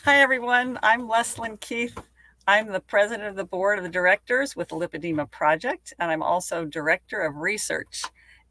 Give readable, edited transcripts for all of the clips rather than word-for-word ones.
Hi, everyone. I'm Leslyn Keith. I'm the president of the board of directors with the Lipedema Project, and I'm also director of research.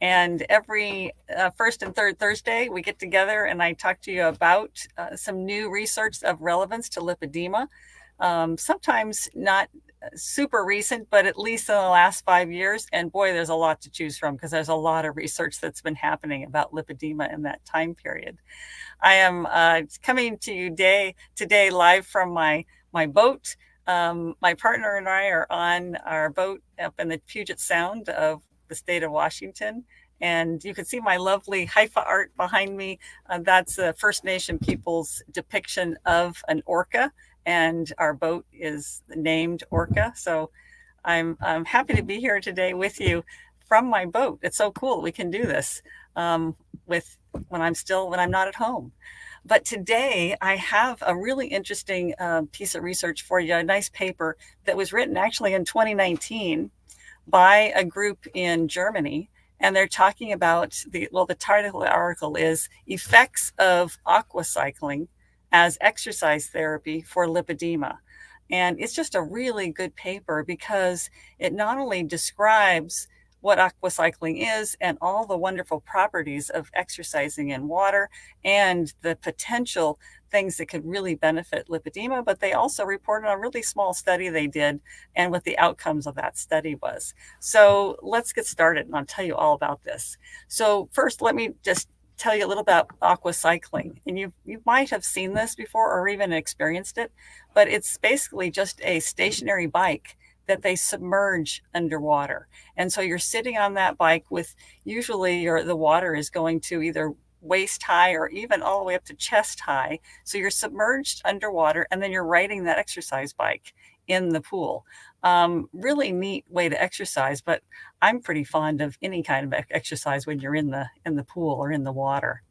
And every first and third Thursday, we get together and I talk to you about some new research of relevance to lipedema. Sometimes not super recent, but at least in the last 5 years. And boy, there's a lot to choose from because there's a lot of research that's been happening about lipedema in that time period. I am coming to you today live from my boat. My partner and I are on our boat up in the Puget Sound of the state of Washington. And you can see my lovely Haifa art behind me. That's the First Nation people's depiction of an orca. And our boat is named Orca. So I'm happy to be here today with you from my boat. It's so cool we can do this with when I'm not at home. But today I have a really interesting piece of research for you, a nice paper that was written actually in 2019 by a group in Germany. And they're talking about the title of the article is Effects of Aqua Cycling as Exercise Therapy for Lipedema. And it's just a really good paper because it not only describes what aquacycling is and all the wonderful properties of exercising in water and the potential things that could really benefit lipedema, but they also reported on a really small study they did and what the outcomes of that study was. So let's get started and I'll tell you all about this. So first, let me just tell you a little about aquacycling. And you might have seen this before or even experienced it, but it's basically just a stationary bike that they submerge underwater. And so you're sitting on that bike with usually the water is going to either waist high or even all the way up to chest high. So you're submerged underwater and then you're riding that exercise bike in the pool. Really neat way to exercise, but I'm pretty fond of any kind of exercise when you're in the pool or in the water.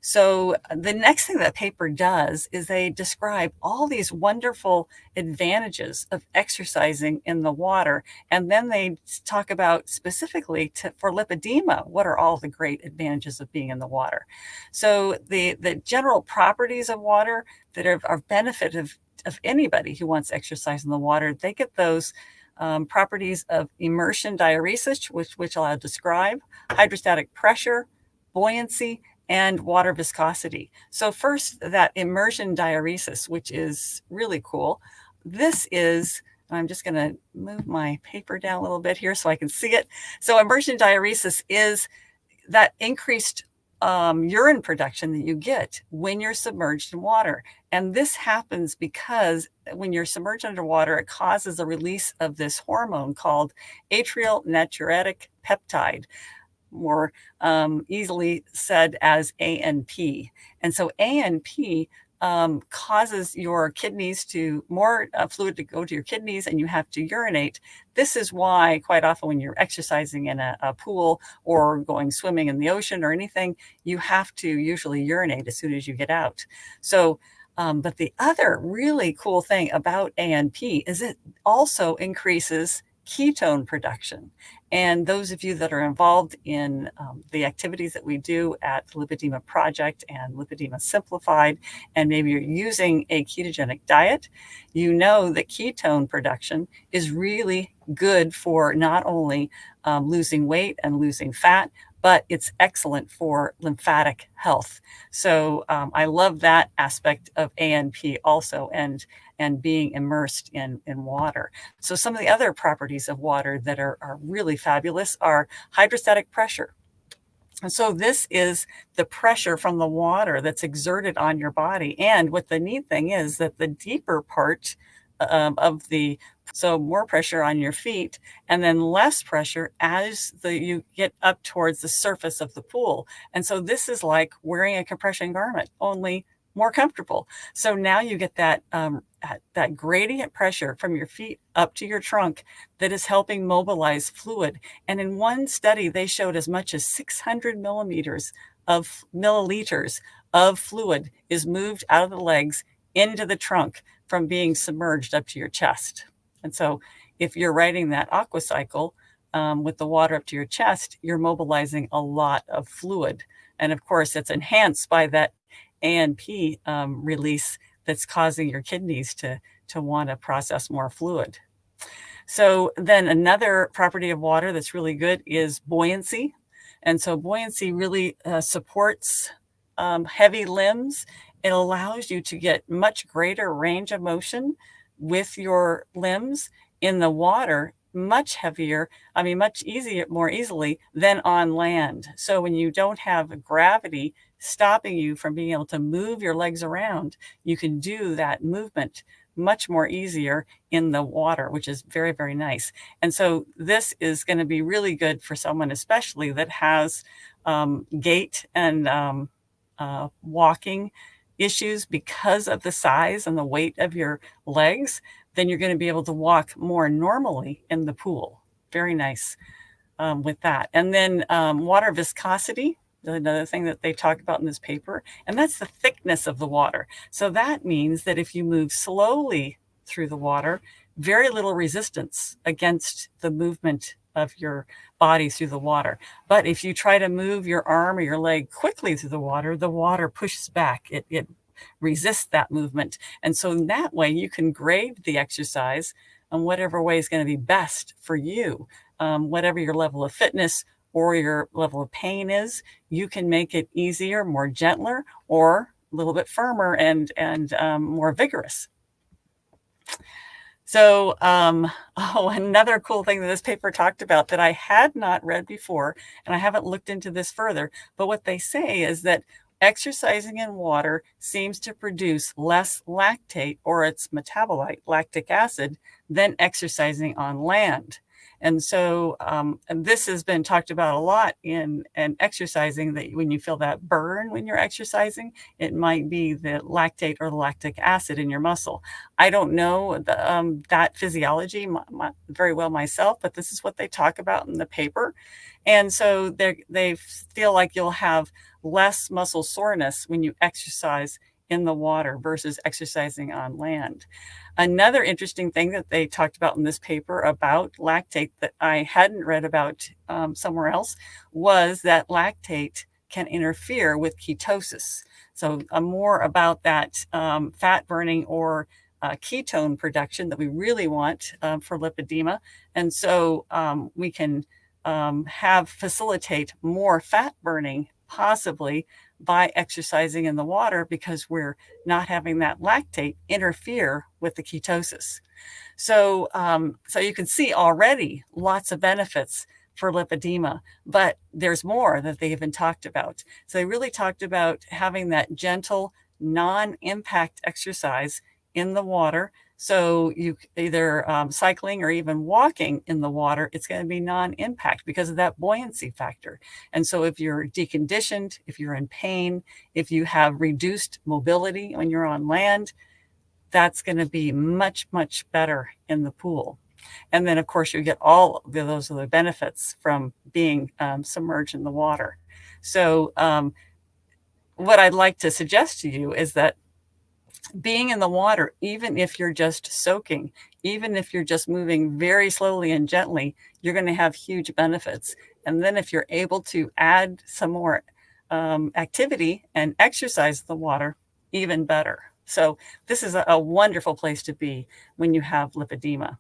So the next thing that paper does is they describe all these wonderful advantages of exercising in the water. And then they talk about specifically for lipedema, what are all the great advantages of being in the water. So the general properties of water that are benefit of anybody who wants exercise in the water, they get those properties of immersion diuresis, which I'll describe, hydrostatic pressure, buoyancy, and water viscosity. So first, that immersion diuresis, which is really cool. This is, I'm just going to move my paper down a little bit here so I can see it. So immersion diuresis is that increased urine production that you get when you're submerged in water. And this happens because when you're submerged underwater, it causes a release of this hormone called atrial natriuretic peptide, more easily said as ANP. And so ANP causes your kidneys to more fluid to go to your kidneys and you have to urinate. This is why quite often when you're exercising in a pool or going swimming in the ocean or anything, you have to usually urinate as soon as you get out. So but the other really cool thing about ANP is it also increases ketone production. And those of you that are involved in the activities that we do at the Lipedema Project and Lipedema Simplified, and maybe you're using a ketogenic diet, you know that ketone production is really good for not only losing weight and losing fat, but it's excellent for lymphatic health. So I love that aspect of ANP also, and being immersed in water. So some of the other properties of water that are really fabulous are hydrostatic pressure. And so this is the pressure from the water that's exerted on your body. And what the neat thing is that the deeper part so more pressure on your feet and then less pressure as you get up towards the surface of the pool. And so this is like wearing a compression garment, only more comfortable. So now you get that gradient pressure from your feet up to your trunk that is helping mobilize fluid. And in one study, they showed as much as 600 milliliters of fluid is moved out of the legs into the trunk from being submerged up to your chest. And so if you're riding that aqua cycle with the water up to your chest, you're mobilizing a lot of fluid. And of course, it's enhanced by that ANP release that's causing your kidneys to want to process more fluid. So then another property of water that's really good is buoyancy. And so buoyancy really supports heavy limbs. It allows you to get much greater range of motion with your limbs in the water, much heavier, much easier, more easily than on land. So when you don't have gravity stopping you from being able to move your legs around, you can do that movement much more easier in the water, which is very, very nice. And so this is going to be really good for someone, especially that has gait and walking issues because of the size and the weight of your legs. Then you're going to be able to walk more normally in the pool. Very nice with that. And then water viscosity, another thing that they talk about in this paper, and that's the thickness of the water. So that means that if you move slowly through the water, very little resistance against the movement of your body through the water. But if you try to move your arm or your leg quickly through the water pushes back. It resists that movement. And so in that way, you can grade the exercise in whatever way is going to be best for you. Whatever your level of fitness or your level of pain is, you can make it easier, more gentler, or a little bit firmer and more vigorous. So, another cool thing that this paper talked about that I had not read before, and I haven't looked into this further, but what they say is that exercising in water seems to produce less lactate or its metabolite, lactic acid, than exercising on land. And so and this has been talked about a lot in exercising, that when you feel that burn when you're exercising, it might be the lactate or the lactic acid in your muscle. I don't know that physiology very well myself, but this is what they talk about in the paper. And so they feel like you'll have less muscle soreness when you exercise in the water versus exercising on land. Another interesting thing that they talked about in this paper about lactate that I hadn't read about somewhere else was that lactate can interfere with ketosis. So more about that fat burning or ketone production that we really want for lipedema. And so we can facilitate more fat burning possibly by exercising in the water, because we're not having that lactate interfere with the ketosis. So, so you can see already lots of benefits for lipedema, but there's more that they even talked about. So they really talked about having that gentle, non-impact exercise in the water. So you either cycling or even walking in the water, it's going to be non-impact because of that buoyancy factor. And so if you're deconditioned, if you're in pain, if you have reduced mobility when you're on land, that's going to be much, much better in the pool. And then, of course, you get all of those other benefits from being submerged in the water. So what I'd like to suggest to you is that being in the water, even if you're just soaking, even if you're just moving very slowly and gently, you're going to have huge benefits. And then if you're able to add some more activity and exercise in the water, even better. So this is a wonderful place to be when you have lipedema.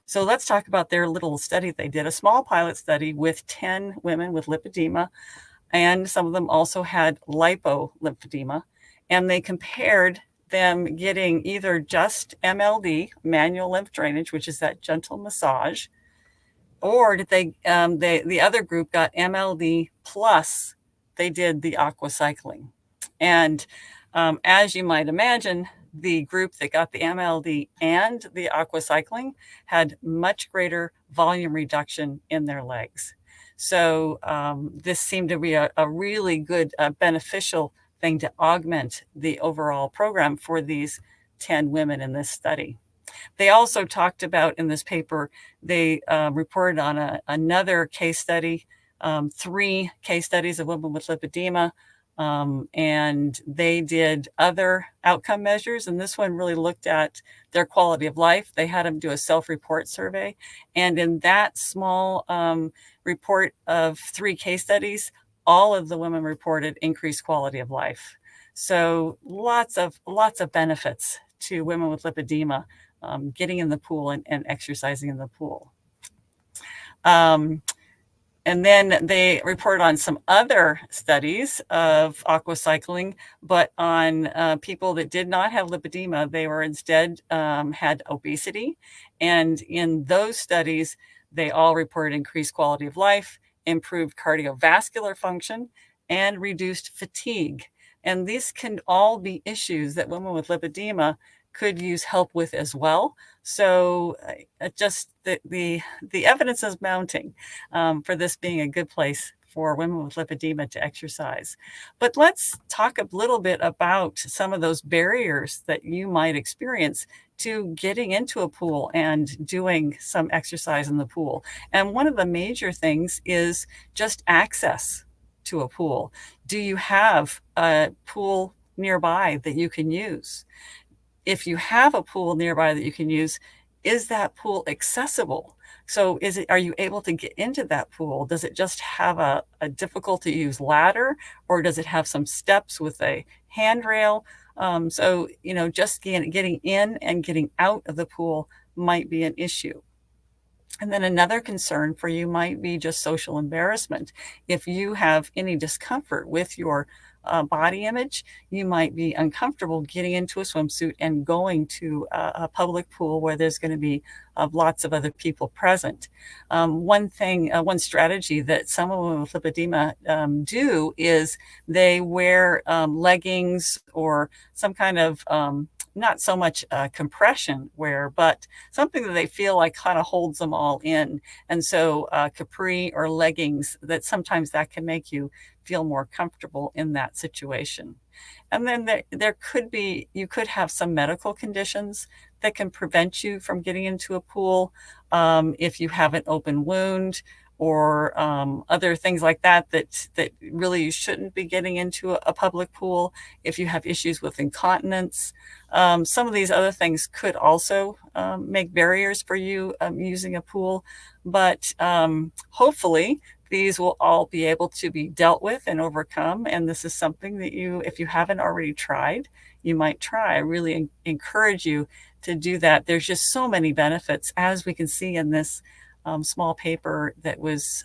So let's talk about their little study they did, a small pilot study with 10 women with lipedema, and some of them also had lipolymphedema, and they compared them getting either just MLD, manual lymph drainage, which is that gentle massage, or did they, the other group got MLD plus they did the aqua cycling. And as you might imagine, the group that got the MLD and the aqua cycling had much greater volume reduction in their legs. So this seemed to be a really good, beneficial thing to augment the overall program for these 10 women in this study. They also talked about in this paper, they reported on another case study, 3 case studies of women with lipedema, and they did other outcome measures. And this one really looked at their quality of life. They had them do a self-report survey. And in that small report of 3 case studies, all of the women reported increased quality of life. So lots of benefits to women with lipedema, getting in the pool and exercising in the pool. And then they report on some other studies of aqua cycling, but on people that did not have lipedema, they were instead had obesity. And in those studies, they all reported increased quality of life, improved cardiovascular function, and reduced fatigue. And these can all be issues that women with lipedema could use help with as well. So just the evidence is mounting for this being a good place for women with lipedema to exercise. But let's talk a little bit about some of those barriers that you might experience to getting into a pool and doing some exercise in the pool. And one of the major things is just access to a pool. Do you have a pool nearby that you can use? If you have a pool nearby that you can use, is that pool accessible? So are you able to get into that pool? Does it just have a difficult to use ladder, or does it have some steps with a handrail? So, just getting in and getting out of the pool might be an issue. And then another concern for you might be just social embarrassment. If you have any discomfort with your body image, you might be uncomfortable getting into a swimsuit and going to a public pool where there's going to be lots of other people present. One strategy that some women with lipedema do is they wear leggings or some kind of not so much compression wear, but something that they feel like kind of holds them all in. And so capri or leggings, that sometimes that can make you feel more comfortable in that situation. And then you could have some medical conditions that can prevent you from getting into a pool. If you have an open wound or other things like that really you shouldn't be getting into a public pool. If you have issues with incontinence, some of these other things could also make barriers for you using a pool. But hopefully these will all be able to be dealt with and overcome. And this is something that if you haven't already tried, you might try. I really encourage you to do that. There's just so many benefits, as we can see in this small paper that was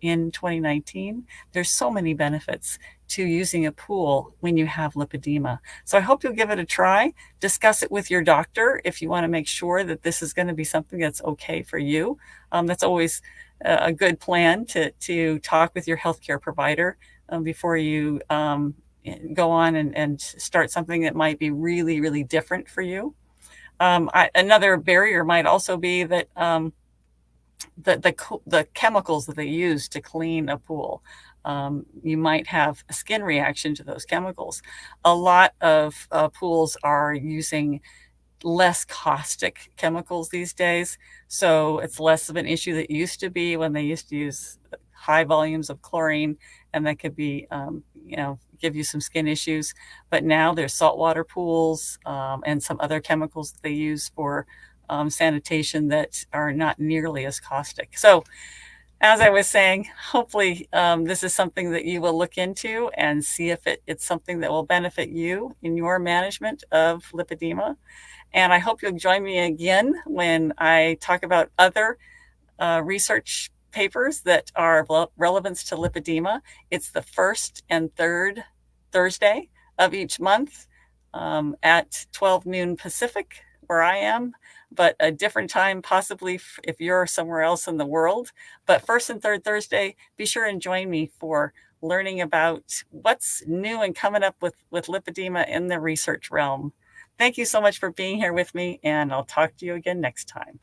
in 2019. There's so many benefits to using a pool when you have lipedema. So I hope you'll give it a try. Discuss it with your doctor if you want to make sure that this is going to be something that's okay for you. That's always a good plan to talk with your healthcare provider before you go on and start something that might be really, really different for you. Another barrier might also be that the chemicals that they use to clean a pool. You might have a skin reaction to those chemicals. A lot of pools are using less caustic chemicals these days, so it's less of an issue that used to be when they used to use high volumes of chlorine, and that could be, give you some skin issues. But now there's saltwater pools and some other chemicals that they use for sanitation that are not nearly as caustic. So as I was saying, hopefully this is something that you will look into and see if it's something that will benefit you in your management of lipedema. And I hope you'll join me again when I talk about other research papers that are relevant to lipedema. It's the first and third Thursday of each month at 12 noon Pacific, where I am, but a different time possibly if you're somewhere else in the world. But first and third Thursday, be sure and join me for learning about what's new and coming up with lipedema in the research realm. Thank you so much for being here with me, and I'll talk to you again next time.